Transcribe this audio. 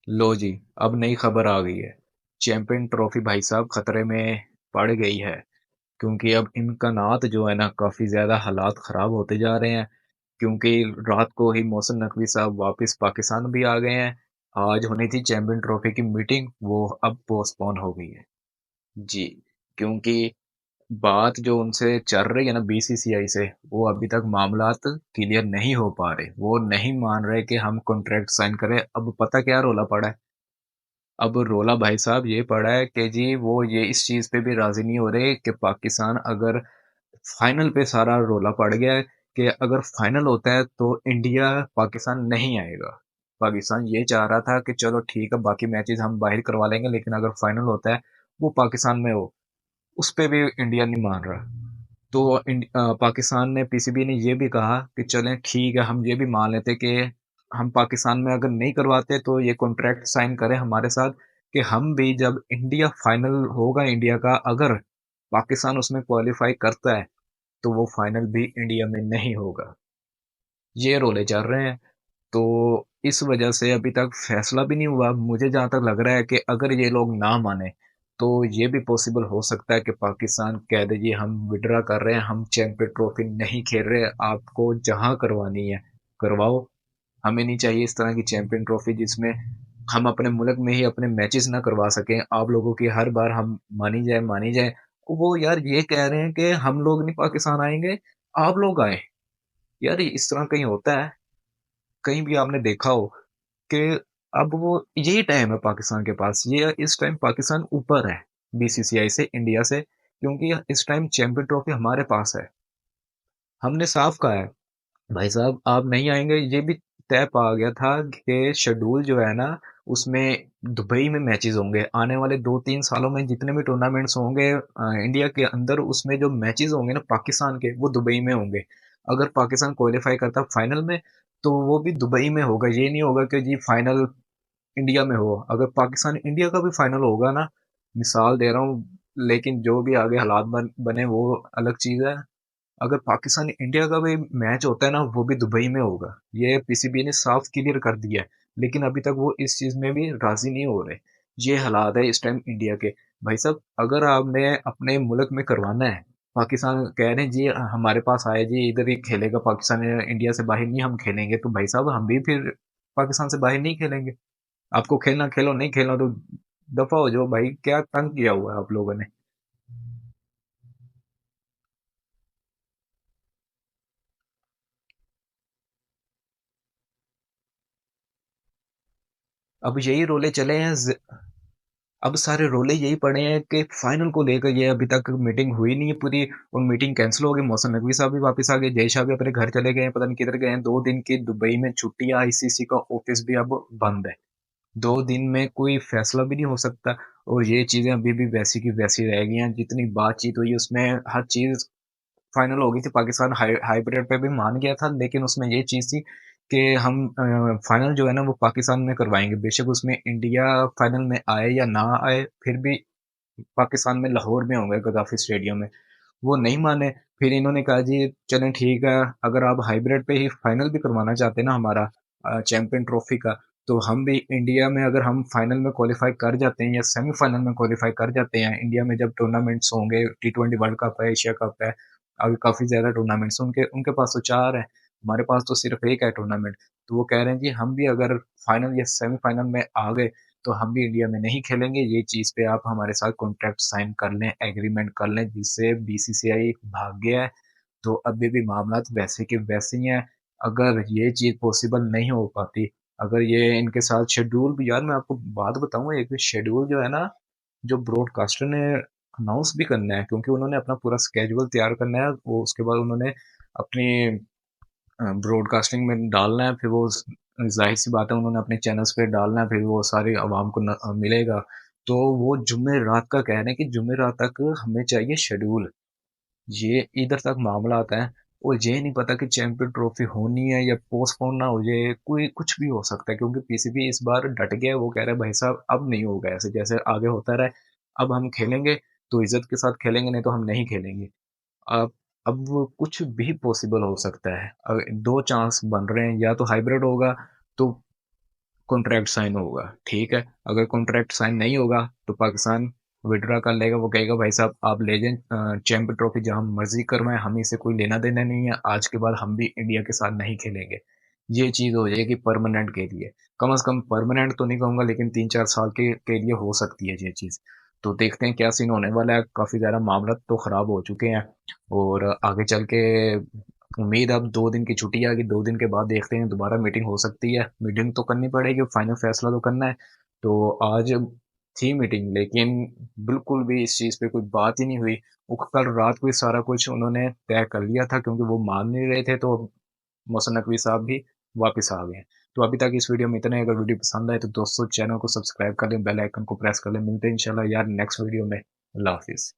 लो जी, अब नई खबर आ गई है। चैंपियन ट्रॉफी भाई साहब खतरे में पड़ गई है, क्योंकि अब इम्कानात जो है ना काफ़ी ज़्यादा हालात ख़राब होते जा रहे हैं। क्योंकि रात को ही मोहसिन नकवी साहब वापस पाकिस्तान भी आ गए हैं। आज होनी थी चैंपियन ट्रॉफी की मीटिंग, वो अब पोस्टपोन हो गई है। जी, क्योंकि बात जो उनसे चल रही है ना बीसीसीआई से, वो अभी तक मामलात क्लियर नहीं हो पा रहे। वो नहीं मान रहे कि हम कॉन्ट्रैक्ट साइन करें। अब पता क्या रोला पड़ा है? अब रोला भाई साहब ये पड़ा है कि जी वो ये इस चीज़ पे भी राज़ी नहीं हो रहे कि पाकिस्तान अगर फाइनल पे सारा रोला पड़ गया है कि अगर फाइनल होता है तो इंडिया पाकिस्तान नहीं आएगा। पाकिस्तान ये चाह रहा था कि चलो ठीक है बाकी मैचेस हम बाहर करवा लेंगे, लेकिन अगर फाइनल होता है वो पाकिस्तान में हो, उस पे भी इंडिया नहीं मान रहा। तो पाकिस्तान ने पीसीबी ने ये भी कहा कि चलें ठीक है, हम ये भी मान लेते कि हम पाकिस्तान में अगर नहीं करवाते तो ये कॉन्ट्रैक्ट साइन करें हमारे साथ कि हम भी जब इंडिया फाइनल होगा इंडिया का, अगर पाकिस्तान उसमें क्वालिफाई करता है तो वो फाइनल भी इंडिया में नहीं होगा। ये रोले चल रहे हैं। तो इस वजह से अभी तक फैसला भी नहीं हुआ। मुझे जहाँ तक लग रहा है कि अगर ये लोग ना माने तो ये भी पॉसिबल हो सकता है कि पाकिस्तान कह दे जी हम विड्रा कर रहे हैं, हम चैंपियन ट्रॉफी नहीं खेल रहे, आपको जहाँ करवानी है करवाओ। हमें नहीं चाहिए इस तरह की चैंपियन ट्रॉफी जिसमें हम अपने मुल्क में ही अपने मैचेस ना करवा सकें। आप लोगों की हर बार हम मानी जाए। वो यार ये कह रहे हैं कि हम लोग नहीं पाकिस्तान आएंगे, आप लोग आए। यार इस तरह कहीं होता है? कहीं भी आपने देखा हो कि अब वो यही टाइम है पाकिस्तान के पास, ये इस टाइम पाकिस्तान ऊपर है बीसीसीआई से, इंडिया से, क्योंकि इस टाइम चैंपियन ट्रॉफी हमारे पास है। हमने साफ कहा है भाई साहब आप नहीं आएंगे। ये भी तय पा गया था कि शेड्यूल जो है ना उसमें दुबई में मैचेस होंगे आने वाले 2-3 सालों में, जितने भी टूर्नामेंट्स होंगे इंडिया के अंदर, उसमें जो मैचेस होंगे ना पाकिस्तान के वो दुबई में होंगे। अगर पाकिस्तान क्वालिफाई करता फाइनल में तो वो भी दुबई में होगा। ये नहीं होगा कि जी फाइनल इंडिया में हो। अगर पाकिस्तान इंडिया का भी फाइनल होगा ना, मिसाल दे रहा हूँ, लेकिन जो भी आगे हालात बने वो अलग चीज़ है। अगर पाकिस्तान इंडिया का भी मैच होता है ना वो भी दुबई में होगा। ये पीसीबी ने साफ क्लियर कर दिया है, लेकिन अभी तक वो इस चीज में भी राजी नहीं हो रहे। ये हालात है इस टाइम इंडिया के। भाई साहब अगर आपने अपने मुल्क में करवाना है, पाकिस्तान कह रहे हैं जी हमारे पास आए जी इधर ही खेलेगा पाकिस्तान, इंडिया से बाहर नहीं हम खेलेंगे, तो भाई साहब हम भी फिर पाकिस्तान से बाहर नहीं खेलेंगे। आपको खेलना खेलो, नहीं खेलना तो दफा हो जाओ भाई। क्या तंग किया हुआ है आप लोगों ने? अब यही रोले चले हैं। अब सारे रोले यही पड़े हैं कि फाइनल को लेकर ये अभी तक मीटिंग हुई नहीं है पूरी, और मीटिंग कैंसिल हो गई। मौसम नकवी साहब भी वापस आ गए, जय शाह भी अपने घर चले गए हैं, पता नहीं किधर गए हैं। 2 दिन की दुबई में छुट्टी है, आईसीसी का ऑफिस भी अब बंद है। 2 दिन में कोई फैसला भी नहीं हो सकता। और ये चीजें अभी भी वैसी की वैसी रह गई हैं। जितनी बातचीत हुई उसमें हर चीज फाइनल हो गई थी। पाकिस्तान हाइब्रिड पे भी मान गया था, लेकिन उसमें ये चीज़ थी कि हम फाइनल जो है ना वो पाकिस्तान में करवाएंगे, बेशक उसमें इंडिया फाइनल में आए या ना आए, फिर भी पाकिस्तान में लाहौर में होंगे गद्दाफी स्टेडियम में। वो नहीं माने। फिर इन्होंने कहा जी चलें ठीक है, अगर आप हाइब्रिड पे ही फाइनल भी करवाना चाहते हैं ना हमारा चैंपियन ट्रॉफी का, तो हम भी इंडिया में अगर हम फाइनल में क्वालिफाई कर जाते हैं या सेमीफाइनल में क्वालिफाई कर जाते हैं, इंडिया में जब टूर्नामेंट्स होंगे, टी20 वर्ल्ड कप है, एशिया कप है, अभी काफ़ी ज़्यादा टूर्नामेंट्स, उनके उनके पास तो 4 हैं, हमारे पास तो सिर्फ एक है टूर्नामेंट। तो वो कह रहे हैं जी हम भी अगर फाइनल या सेमीफाइनल में आ गए तो हम भी इंडिया में नहीं खेलेंगे। ये चीज़ पे आप हमारे साथ कॉन्ट्रैक्ट साइन कर लें, एग्रीमेंट कर लें, जिससे बीसीसीआई भाग गया है। तो अभी भी मामला वैसे के वैसे ही हैं। अगर ये चीज़ पॉसिबल नहीं हो पाती, अगर ये इनके साथ शेड्यूल भी, यार मैं आपको बात बताऊँ, एक शेड्यूल जो है ना, जो ब्रॉडकास्टर ने अनाउंस भी करना है, क्योंकि उन्होंने अपना पूरा स्केड्यूल तैयार करना है, वो उसके बाद उन्होंने अपनी ब्रॉडकास्टिंग में डालना है, फिर वो जाहिर सी बात है उन्होंने अपने चैनल्स पे डालना है, फिर वो सारी आवाम को मिलेगा। तो वो जुम्मे रात का कह रहे हैं कि जुम्मे रात तक हमें चाहिए शेड्यूल। ये इधर तक मामला आता है। और ये नहीं पता कि चैंपियन ट्रॉफी होनी है या पोस्टपोन ना हो जाए, कोई कुछ भी हो सकता है, क्योंकि पीसीबी इस बार डट गया है। वो कह रहा है भाई साहब अब नहीं होगा ऐसे, जैसे आगे होता रहा है, अब हम खेलेंगे तो इज्जत के साथ खेलेंगे, नहीं तो हम नहीं खेलेंगे। अब अब वो कुछ भी पॉसिबल हो सकता है। दो चांस बन रहे हैं, या तो हाइब्रिड होगा तो कॉन्ट्रैक्ट साइन होगा, ठीक है। अगर कॉन्ट्रैक्ट साइन नहीं होगा तो पाकिस्तान विड्रा कर लेगा। वो कहेगा भाई साहब आप ले जाएं चैंपियन ट्रॉफी जहां मर्जी करवाएं, हमें इससे कोई लेना देना नहीं है, आज के बाद हम भी इंडिया के साथ नहीं खेलेंगे। ये चीज हो जाएगी परमानेंट के लिए। कम से कम परमानेंट तो नहीं कहूंगा, लेकिन 3-4 साल के लिए हो सकती है ये चीज। तो देखते हैं क्या सीन होने वाला है। काफी ज्यादा मामला तो खराब हो चुके हैं, और आगे चल के उम्मीद, अब 2 दिन की छुट्टी आ गई, 2 दिन के बाद देखते हैं दोबारा मीटिंग हो सकती है। मीटिंग तो करनी पड़ेगी, फाइनल फैसला तो करना है। तो आज थी मीटिंग, लेकिन बिल्कुल भी इस चीज़ पे कोई बात ही नहीं हुई। वो कल रात को ही सारा कुछ उन्होंने तय कर लिया था, क्योंकि वो मान नहीं रहे थे। तो मोहसिन नकवी साहब भी वापस आ गए। तो अभी तक इस वीडियो में इतना ही। अगर वीडियो पसंद आए तो दोस्तों चैनल को सब्सक्राइब कर लें, बेल आइकन को प्रेस कर लें। मिलते हैं इंशाल्लाह यार नेक्स्ट वीडियो में। अल्लाह हाफिज़।